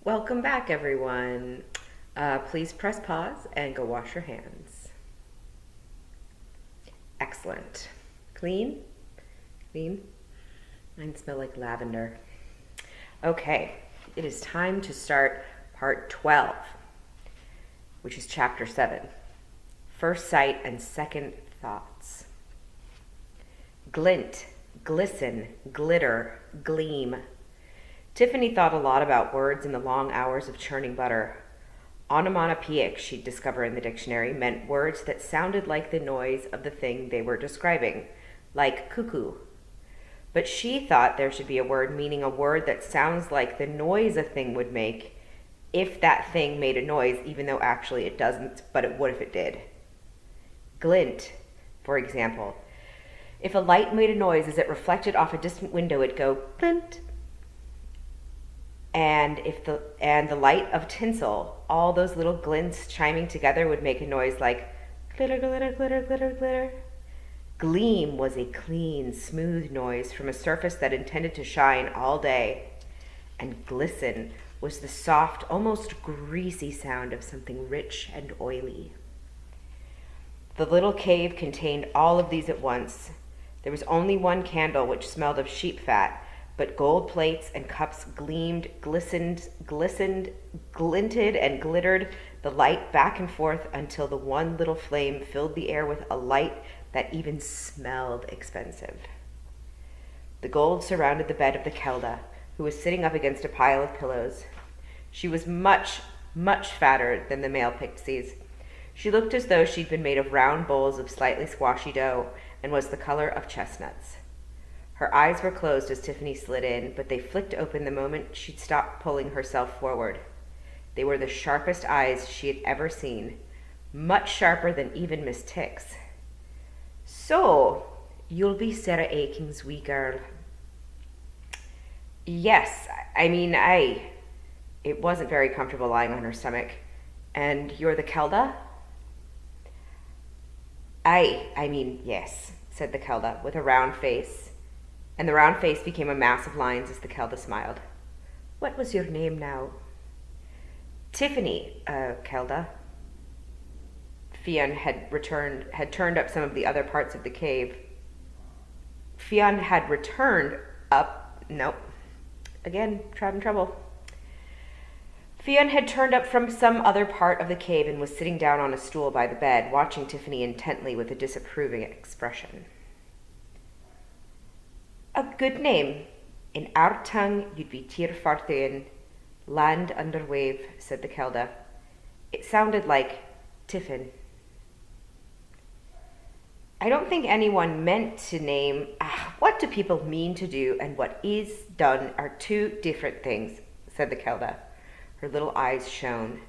Welcome back, everyone. Please press pause and go wash your hands. Excellent. Clean? Clean? Mine smell like lavender. Okay, it is time to start part 12, which is chapter 7. First sight and second thoughts. Glint, glisten, glitter, gleam. Tiffany thought a lot about words in the long hours of churning butter. Onomatopoeic, she'd discover in the dictionary, meant words that sounded like the noise of the thing they were describing, like cuckoo. But she thought there should be a word meaning a word that sounds like the noise a thing would make if that thing made a noise, even though actually it doesn't, but it would if it did. Glint, for example. If a light made a noise as it reflected off a distant window, it'd go glint. And the light of tinsel, all those little glints chiming together would make a noise like glitter, glitter, glitter, glitter, glitter. Gleam was a clean, smooth noise from a surface that intended to shine all day. And glisten was the soft, almost greasy sound of something rich and oily. The little cave contained all of these at once. There was only one candle, which smelled of sheep fat, but gold plates and cups gleamed, glistened, glinted, and glittered the light back and forth until the one little flame filled the air with a light that even smelled expensive. The gold surrounded the bed of the Kelda, who was sitting up against a pile of pillows. She was much, much fatter than the male pixies. She looked as though she'd been made of round bowls of slightly squashy dough and was the color of chestnuts. Her eyes were closed as Tiffany slid in, but they flicked open the moment she'd stopped pulling herself forward. They were the sharpest eyes she had ever seen, much sharper than even Miss Tick's. "So, you'll be Sarah Aiken's wee girl." "Yes, It wasn't very comfortable lying on her stomach. "And you're the Kelda?" Yes," said the Kelda, with a round face. And the round face became a mass of lines as the Kelda smiled. "What was your name now?" "Tiffany, Kelda." Fionn had turned up some of the other parts of the cave. Fionn had returned up, nope. Again, having trouble. Fionn had turned up from some other part of the cave and was sitting down on a stool by the bed, watching Tiffany intently with a disapproving expression. "A good name. In our tongue, you'd be Tir Farthain, land under wave," said the Kelda. It sounded like Tiffin. "I don't think anyone meant to name. What do people mean to do and what is done are two different things," said the Kelda. Her little eyes shone.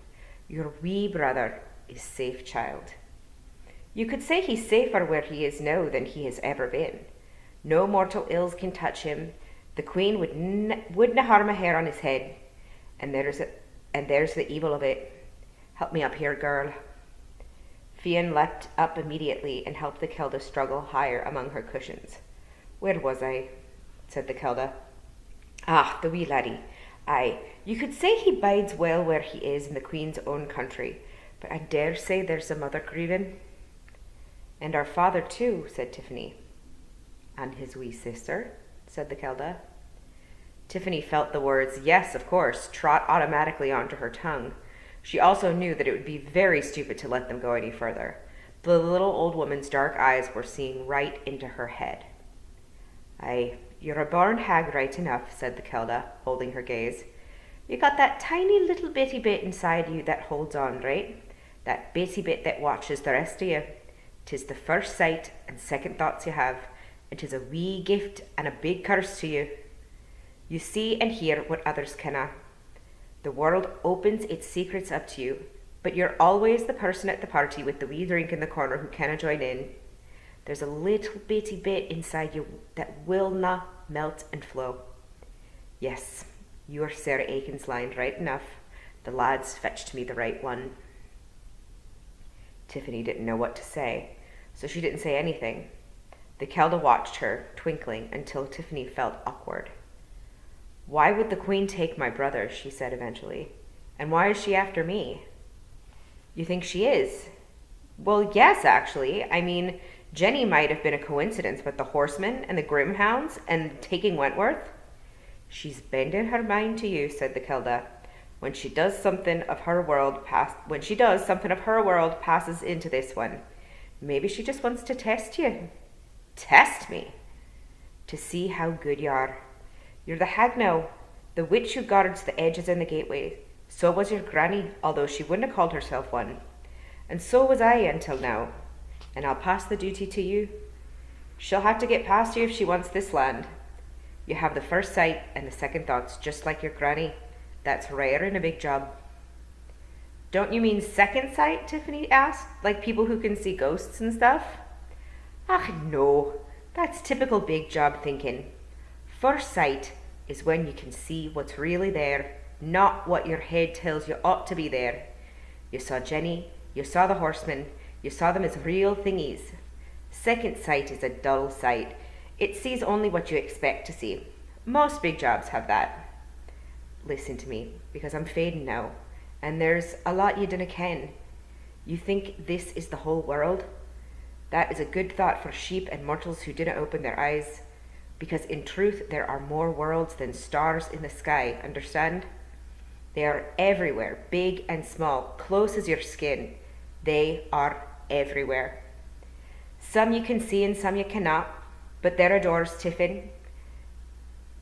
"Your wee brother is safe, child. You could say he's safer where he is now than he has ever been. No mortal ills can touch him. The Queen wouldna harm a hair on his head. And there's the evil of it. Help me up here, girl." Fionn leapt up immediately and helped the Kelda struggle higher among her cushions. "Where was I?" said the Kelda. "The wee laddie. You could say he bides well where he is in the Queen's own country, but I dare say there's a mother grieving." "And our father too," said Tiffany. "And his wee sister," said the Kelda. Tiffany felt the words, "Yes, of course," trot automatically onto her tongue. She also knew that it would be very stupid to let them go any further. The little old woman's dark eyes were seeing right into her head. "You're a born hag right enough," said the Kelda, holding her gaze. "You got that tiny little bitty bit inside you that holds on, right? That bitty bit that watches the rest of you. 'Tis the first sight and second thoughts you have, and 'tis a wee gift and a big curse to you. You see and hear what others canna. The world opens its secrets up to you, but you're always the person at the party with the wee drink in the corner who canna join in. There's a little bitty bit inside you that will not melt and flow. Yes, you're Sarah Aiken's line right enough. The lads fetched me the right one." Tiffany didn't know what to say, so she didn't say anything. The Kelda watched her, twinkling, until Tiffany felt awkward. Why would the queen take my brother, she said eventually. And why is she after me? You think she is? Well, yes, actually. I mean, Jenny might have been a coincidence, but the horsemen and the Grimhounds and taking Wentworth? She's bending her mind to you, said the Kilda. When she does something of her world passes into this one. Maybe she just wants to test you. Test me? To see how good you are. You're the hag now, the witch who guards the edges and the gateway. So was your granny, although she wouldn't have called herself one. And so was I until now. And I'll pass the duty to you. She'll have to get past you if she wants this land. You have the first sight and the second thoughts, just like your granny. That's rare in a big job. Don't you mean second sight? Tiffany asked. Like people who can see ghosts and stuff? Ach, no. That's typical big job thinking. First sight is when you can see what's really there, not what your head tells you ought to be there. You saw Jenny, you saw the horsemen, you saw them as real thingies. Second sight is a dull sight. It sees only what you expect to see. Most big jobs have that. Listen to me, because I'm fading now, and there's a lot you dinna ken. You think this is the whole world? That is a good thought for sheep and mortals who didn't open their eyes, because in truth there are more worlds than stars in the sky, understand? They are everywhere, big and small, close as your skin. They are everywhere. Some you can see and some you cannot, but there are doors, Tiffin.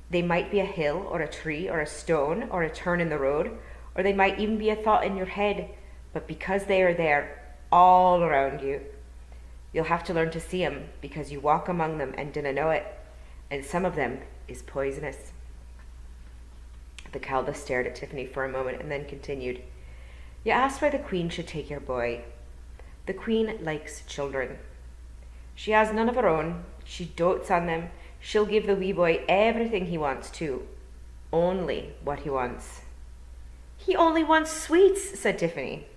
They might be a hill or a tree or a stone or a turn in the road, or they might even be a thought in your head, but because they are there, all around you, you'll have to learn to see them because you walk among them and dinna know it, and some of them is poisonous. The Calda stared at Tiffany for a moment and then continued. You asked why the Queen should take your boy. The Queen likes children. She has none of her own. She dotes on them. She'll give the wee boy everything he wants too. Only what he wants. He only wants sweets, said Tiffany.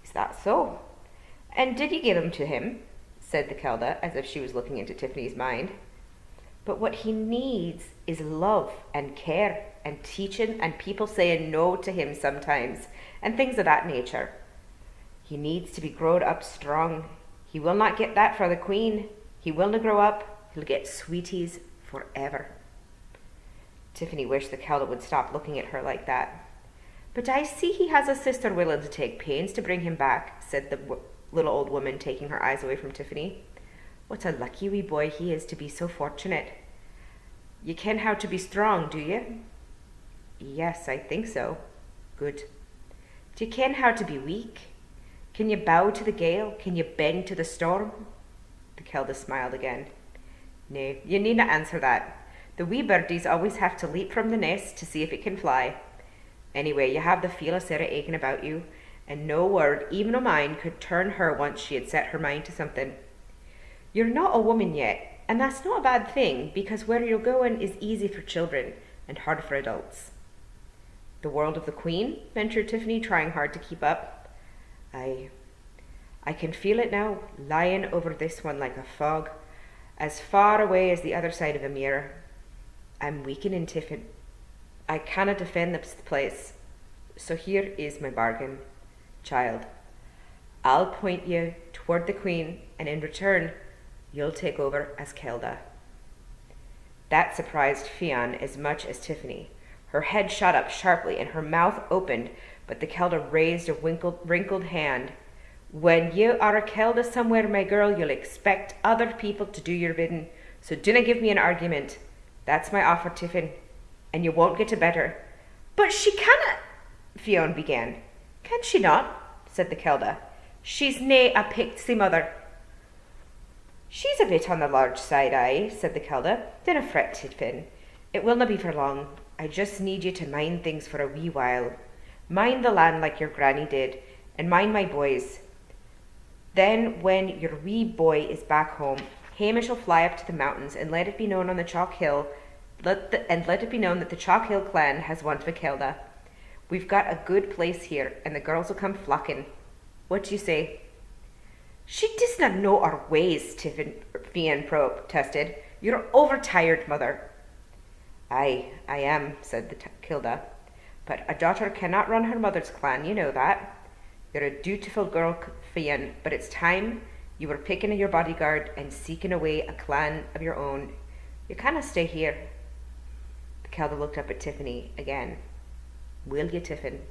Is that so? And did you give them to him? Said the Kelda, as if she was looking into Tiffany's mind. But what he needs is love and care and teaching and people saying no to him sometimes and things of that nature. He needs to be growed up strong. He will not get that for the Queen. He will not grow up. He'll get sweeties forever. Tiffany wished the Kelda would stop looking at her like that. But I see he has a sister willing to take pains to bring him back, said the little old woman, taking her eyes away from Tiffany. What a lucky wee boy he is to be so fortunate. You ken how to be strong, do you? Yes, I think so. Good. Do you ken how to be weak? Can you bow to the gale? Can you bend to the storm? The Kelda smiled again. No, you needn't answer that. The wee birdies always have to leap from the nest to see if it can fly. Anyway, you have the feel of Sarah aching about you, and no word, even of mine, could turn her once she had set her mind to something. You're not a woman yet, and that's not a bad thing, because where you're going is easy for children and hard for adults. The world of the Queen, ventured Tiffany, trying hard to keep up. I can feel it now, lying over this one like a fog, as far away as the other side of a mirror. I'm weakening, Tiffin. I cannot defend this place. So here is my bargain. Child, I'll point you toward the Queen, and in return, you'll take over as Kelda. That surprised Fionn as much as Tiffany. Her head shot up sharply and her mouth opened, but the Kelda raised a wrinkled hand. When you are a Kelda somewhere, my girl, you'll expect other people to do your bidding, so dinna give me an argument. That's my offer, Tiffin, and you won't get a better. But she cannot, Fionn began. Can she not? Said the Kelda. She's nae a pixie mother. She's a bit on the large side, aye, said the Kelda. Dinna fret, Tiffin. It will na be for long. I just need you to mind things for a wee while. Mind the land like your granny did, and mind my boys. Then when your wee boy is back home, Hamish will fly up to the mountains and let it be known on the Chalk Hill, let it be known that the Chalk Hill clan has want of a Kelda. We've got a good place here, and the girls will come flocking. What do you say? She does not know our ways, Fionn protested. You're overtired, mother. Aye, I am, said the Kilda. But a daughter cannot run her mother's clan, you know that. You're a dutiful girl, Fionn, but it's time you were picking your bodyguard and seeking away a clan of your own. You cannot stay here. The Kelda looked up at Tiffany again. Will you, Tiffin?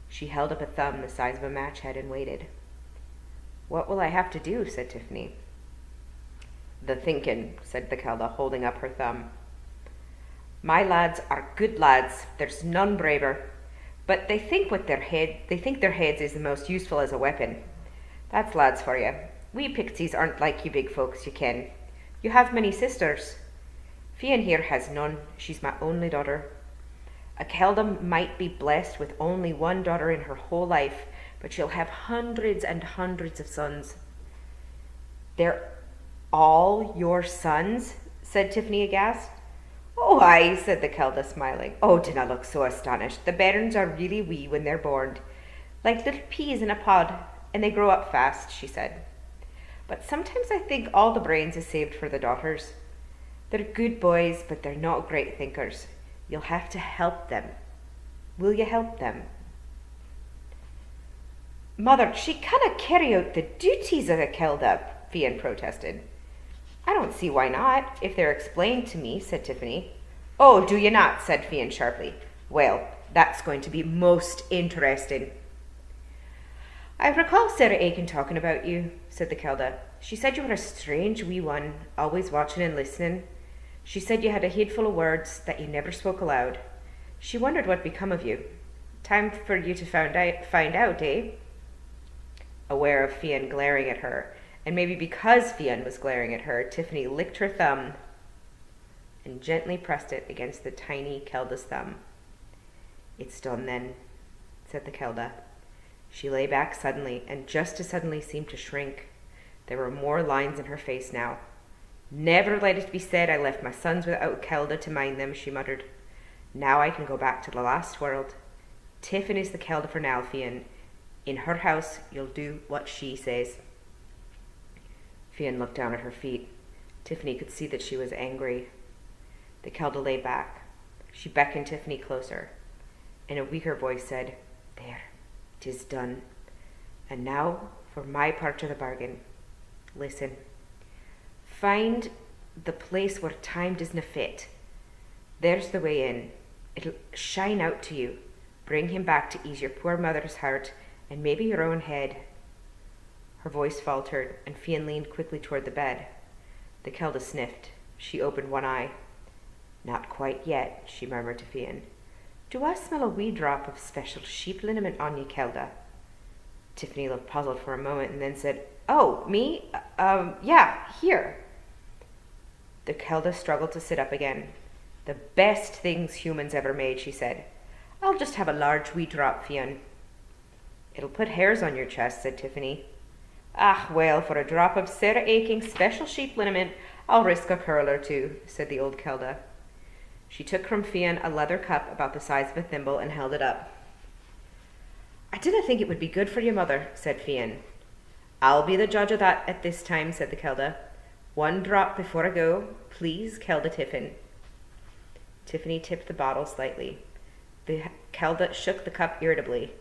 She held up a thumb the size of a match head and waited. What will I have to do? Said Tiffany. The thinking, said the Kelda, holding up her thumb. My lads are good lads. There's none braver. But they think with their head. They think their heads is the most useful as a weapon. That's lads for you. We pixies aren't like you big folks, you ken. You have many sisters. Fionn here has none. She's my only daughter. A Kelda might be blessed with only one daughter in her whole life, but she'll have hundreds and hundreds of sons. They're all your sons? Said Tiffany aghast. Oh, aye, said the Kelda, smiling. Oh, dinna look so astonished. The bairns are really wee when they're born, like little peas in a pod, and they grow up fast, she said. But sometimes I think all the brains is saved for the daughters. They're good boys, but they're not great thinkers. You'll have to help them. Will you help them? Mother, she canna carry out the duties of a Kelda, Fionn protested. I don't see why not, if they're explained to me, said Tiffany. Oh, do you not? Said Fionn sharply. Well, that's going to be most interesting. I recall Sarah Aiken talking about you, said the Kelda. She said you were a strange wee one, always watching and listening. She said you had a head full of words that you never spoke aloud. She wondered what become of you. Time for you to find out, eh? Aware of Fionn glaring at her, and maybe because Fionn was glaring at her, Tiffany licked her thumb and gently pressed it against the tiny Kelda's thumb. It's done then, said the Kelda. She lay back suddenly, and just as suddenly seemed to shrink. There were more lines in her face now. Never let it be said I left my sons without Kelda to mind them, she muttered. Now I can go back to the last world. Tiffin is the Kelda for now, Fionn. In her house, you'll do what she says. Fionn looked down at her feet. Tiffany could see that she was angry. The Kelda lay back. She beckoned Tiffany closer. In a weaker voice said, There, 'tis done. And now for my part of the bargain. Listen. Find the place where time doesn't fit. There's the way in. It'll shine out to you. Bring him back to ease your poor mother's heart and maybe your own head. Her voice faltered, and Fionn leaned quickly toward the bed. The Kelda sniffed. She opened one eye. Not quite yet, she murmured to Fionn. Do I smell a wee drop of special sheep liniment on you, Kelda? Tiffany looked puzzled for a moment and then said, Oh, me? Yeah, here. The Kelda struggled to sit up again. The best things humans ever made, she said. I'll just have a large wee drop, Fionn. It'll put hairs on your chest, said Tiffany. Ah, well, for a drop of Sarah Aiking's special sheep liniment, I'll risk a curl or two, said the old Kelda. She took from Fionn a leather cup about the size of a thimble and held it up. I didn't think it would be good for your mother, said Fionn. I'll be the judge of that at this time, said the Kelda. One drop before I go, please, Kelda Tiffin. Tiffany tipped the bottle slightly. The Kelda shook the cup irritably.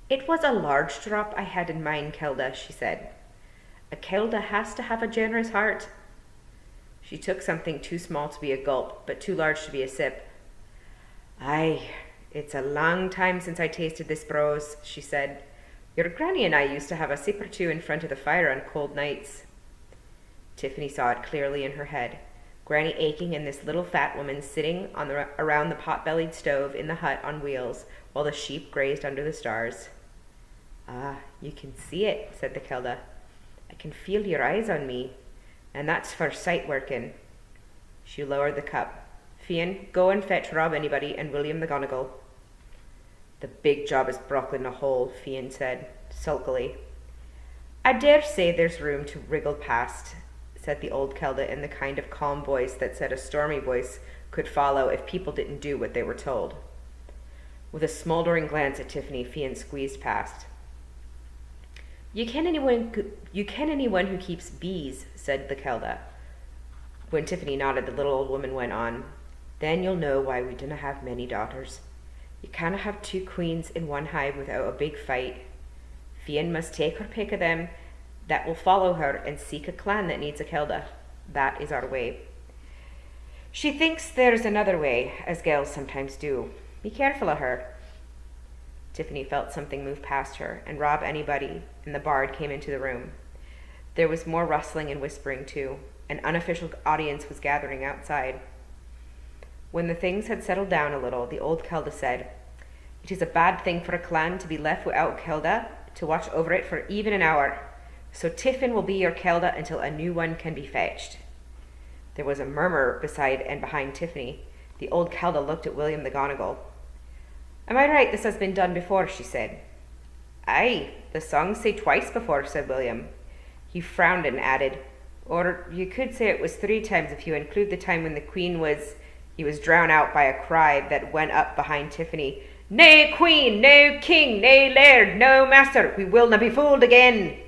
It was a large drop I had in mind, Kelda, she said. A Kelda has to have a generous heart. She took something too small to be a gulp, but too large to be a sip. Aye, it's a long time since I tasted this brose, she said. Your granny and I used to have a sip or two in front of the fire on cold nights. Tiffany saw it clearly in her head. Granny Aiking and this little fat woman sitting around the pot-bellied stove in the hut on wheels while the sheep grazed under the stars. Ah, you can see it, said the Kelda. I can feel your eyes on me, and that's for sight working. She lowered the cup. Fionn, go and fetch Rob Anybody and William McGonagall. The big job is brockling a hole, Fionn said, sulkily. I dare say there's room to wriggle past, said the old Kelda in the kind of calm voice that said a stormy voice could follow if people didn't do what they were told. With a smouldering glance at Tiffany, Fionn squeezed past. You ken anyone who keeps bees, said the Kelda. When Tiffany nodded, the little old woman went on. Then you'll know why we dinna have many daughters. You canna have two queens in one hive without a big fight. Fionn must take her pick of them that will follow her and seek a clan that needs a Kelda. That is our way. She thinks there's another way, as gals sometimes do. Be careful of her. Tiffany felt something move past her, and Rob Anybody and the bard came into the room. There was more rustling and whispering, too. An unofficial audience was gathering outside. When the things had settled down a little, the old Kelda said, "It is a bad thing for a clan to be left without Kelda to watch over it for even an hour. So Tiffin will be your Kelda until a new one can be fetched." There was a murmur beside and behind Tiffany. The old Kelda looked at William the Gonigal. "Am I right this has been done before?" she said. "Aye, the songs say twice before," said William. He frowned and added, "Or you could say it was 3 times if you include the time when the queen was..." He was drowned out by a cry that went up behind Tiffany. "No queen, no king, no laird, no master, we will not be fooled again."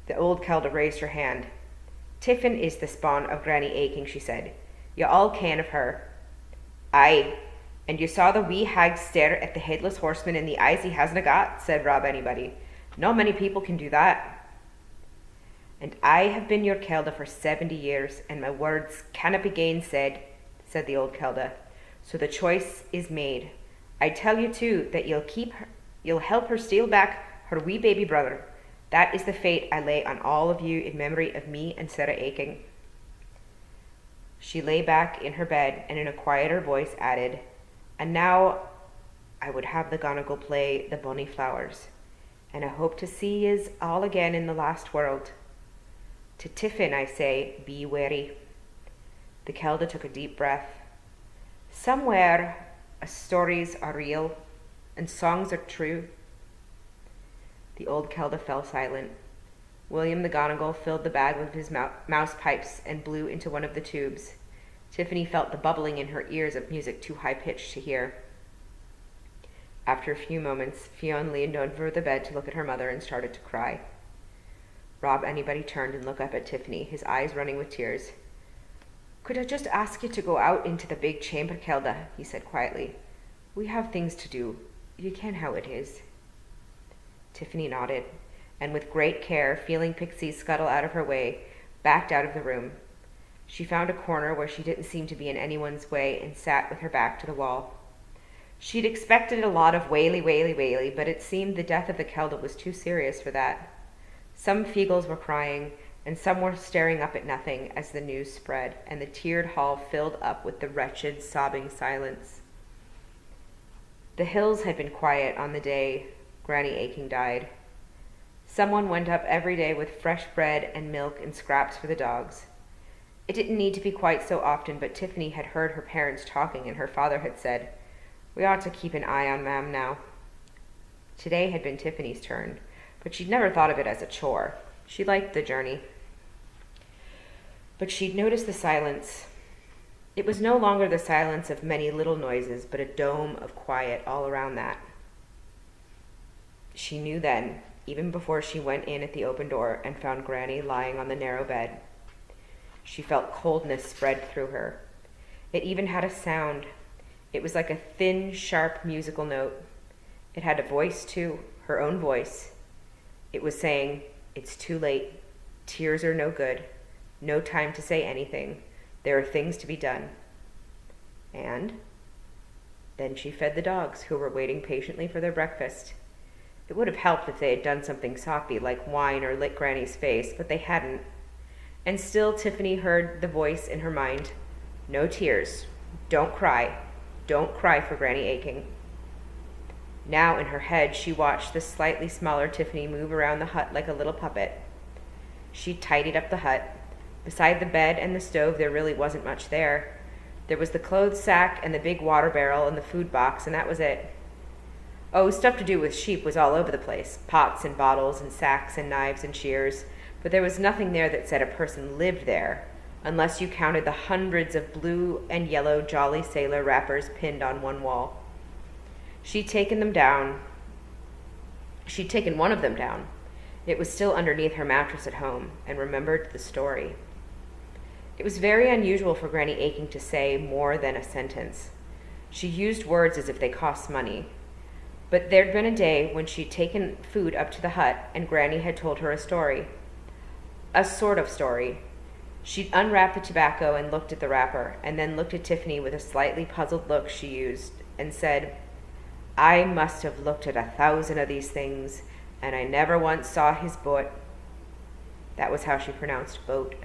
The old Kelda raised her hand. "Tiffin is the spawn of Granny Aching," she said. "You all ken of her." "Aye, and you saw the wee hag stare at the headless horseman in the eyes he hasna got," said Rob Anybody. "Not many people can do that." "And I have been your Kelda for 70 years, and my words cannot be gainsaid," said the old Kelda. "So the choice is made. I tell you, too, that you'll help her steal back her wee baby brother. That is the fate I lay on all of you in memory of me and Sarah Aching." She lay back in her bed and in a quieter voice added, "And now I would have the Gonigal play the Bonny Flowers, and I hope to see yez all again in the last world. To Tiffin I say, be wary." The Kelda took a deep breath. "Somewhere stories are real and songs are true." The old Kelda fell silent. William the Gonigal filled the bag with his mouse pipes and blew into one of the tubes. Tiffany felt the bubbling in her ears of music too high-pitched to hear. After a few moments, Fionn leaned over the bed to look at her mother and started to cry. Rob Anybody turned and looked up at Tiffany, his eyes running with tears. "Could I just ask you to go out into the big chamber, Kelda?" he said quietly. "We have things to do. You ken how it is." Tiffany nodded, and with great care, feeling Pixie's scuttle out of her way, backed out of the room. She found a corner where she didn't seem to be in anyone's way and sat with her back to the wall. She'd expected a lot of waily, waily, waily, but it seemed the death of the Kelda was too serious for that. Some Feagles were crying, and some were staring up at nothing as the news spread, and the tiered hall filled up with the wretched, sobbing silence. The hills had been quiet on the day Granny Aching died. Someone went up every day with fresh bread and milk and scraps for the dogs. It didn't need to be quite so often, but Tiffany had heard her parents talking, and her father had said, "We ought to keep an eye on Mam now." Today had been Tiffany's turn, but she'd never thought of it as a chore. She liked the journey. But she'd noticed the silence. It was no longer the silence of many little noises, but a dome of quiet all around that. She knew then, even before she went in at the open door and found Granny lying on the narrow bed. She felt coldness spread through her. It even had a sound. It was like a thin, sharp musical note. It had a voice, too, her own voice. It was saying, "It's too late. Tears are no good. No time to say anything. There are things to be done." And then she fed the dogs, who were waiting patiently for their breakfast. It would have helped if they had done something soppy, like wine or lick Granny's face, but they hadn't. And still Tiffany heard the voice in her mind, "No tears. Don't cry. Don't cry for Granny Aching." Now in her head she watched the slightly smaller Tiffany move around the hut like a little puppet. She tidied up the hut. Beside the bed and the stove there really wasn't much there. There was the clothes sack and the big water barrel and the food box, and that was it. Oh, stuff to do with sheep was all over the place, pots and bottles and sacks and knives and shears, but there was nothing there that said a person lived there, unless you counted the hundreds of blue and yellow Jolly Sailor wrappers pinned on one wall. She'd taken one of them down. It was still underneath her mattress at home, and remembered the story. It was very unusual for Granny Aching to say more than a sentence. She used words as if they cost money. But there'd been a day when she'd taken food up to the hut and Granny had told her a story. A sort of story. She'd unwrapped the tobacco and looked at the wrapper, and then looked at Tiffany with a slightly puzzled look she used, and said, "I must have looked at 1,000 of these things, and I never once saw his boat." That was how she pronounced boat.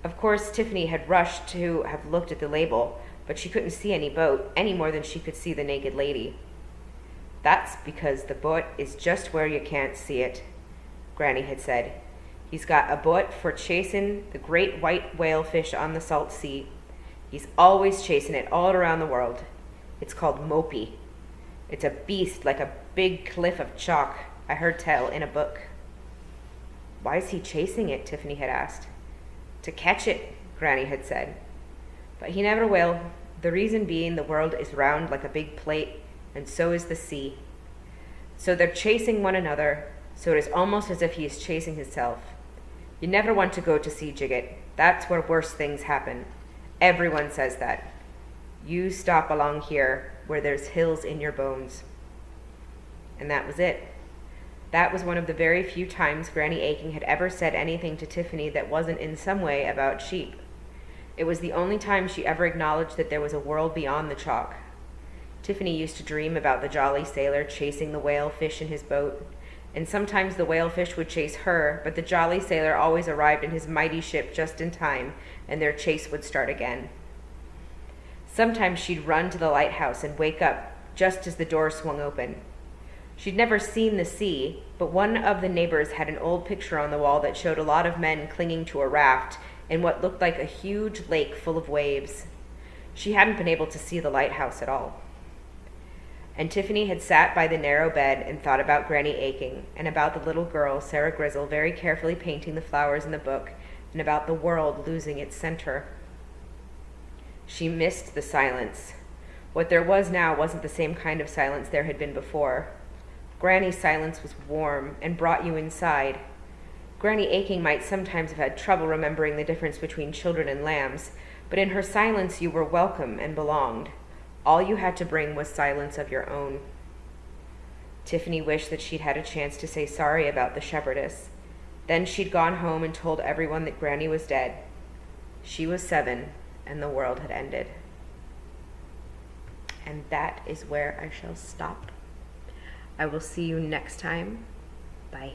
Of course, Tiffany had rushed to have looked at the label, but she couldn't see any boat, any more than she could see the naked lady. "That's because the boat is just where you can't see it," Granny had said. "He's got a boat for chasing the great white whale fish on the salt sea. He's always chasing it all around the world. It's called Mopey. It's a beast like a big cliff of chalk, I heard tell in a book." "Why is he chasing it?" Tiffany had asked. "To catch it," Granny had said. "But he never will. The reason being the world is round like a big plate, and so is the sea. So they're chasing one another, so it is almost as if he is chasing himself. You never want to go to sea, Jiggit. That's where worse things happen. Everyone says that. You stop along here, where there's hills in your bones." And that was it. That was one of the very few times Granny Aching had ever said anything to Tiffany that wasn't in some way about sheep. It was the only time she ever acknowledged that there was a world beyond the chalk. Tiffany used to dream about the jolly sailor chasing the whale fish in his boat, and sometimes the whale fish would chase her, but the jolly sailor always arrived in his mighty ship just in time, and their chase would start again. Sometimes she'd run to the lighthouse and wake up just as the door swung open. She'd never seen the sea, but one of the neighbors had an old picture on the wall that showed a lot of men clinging to a raft in what looked like a huge lake full of waves. She hadn't been able to see the lighthouse at all. And Tiffany had sat by the narrow bed and thought about Granny Aching, and about the little girl, Sarah Grizzle, very carefully painting the flowers in the book, and about the world losing its center. She missed the silence. What there was now wasn't the same kind of silence there had been before. Granny's silence was warm and brought you inside. Granny Aching might sometimes have had trouble remembering the difference between children and lambs, but in her silence you were welcome and belonged. All you had to bring was silence of your own. Tiffany wished that she'd had a chance to say sorry about the shepherdess. Then she'd gone home and told everyone that Granny was dead. She was 7, and the world had ended. And that is where I shall stop. I will see you next time. Bye.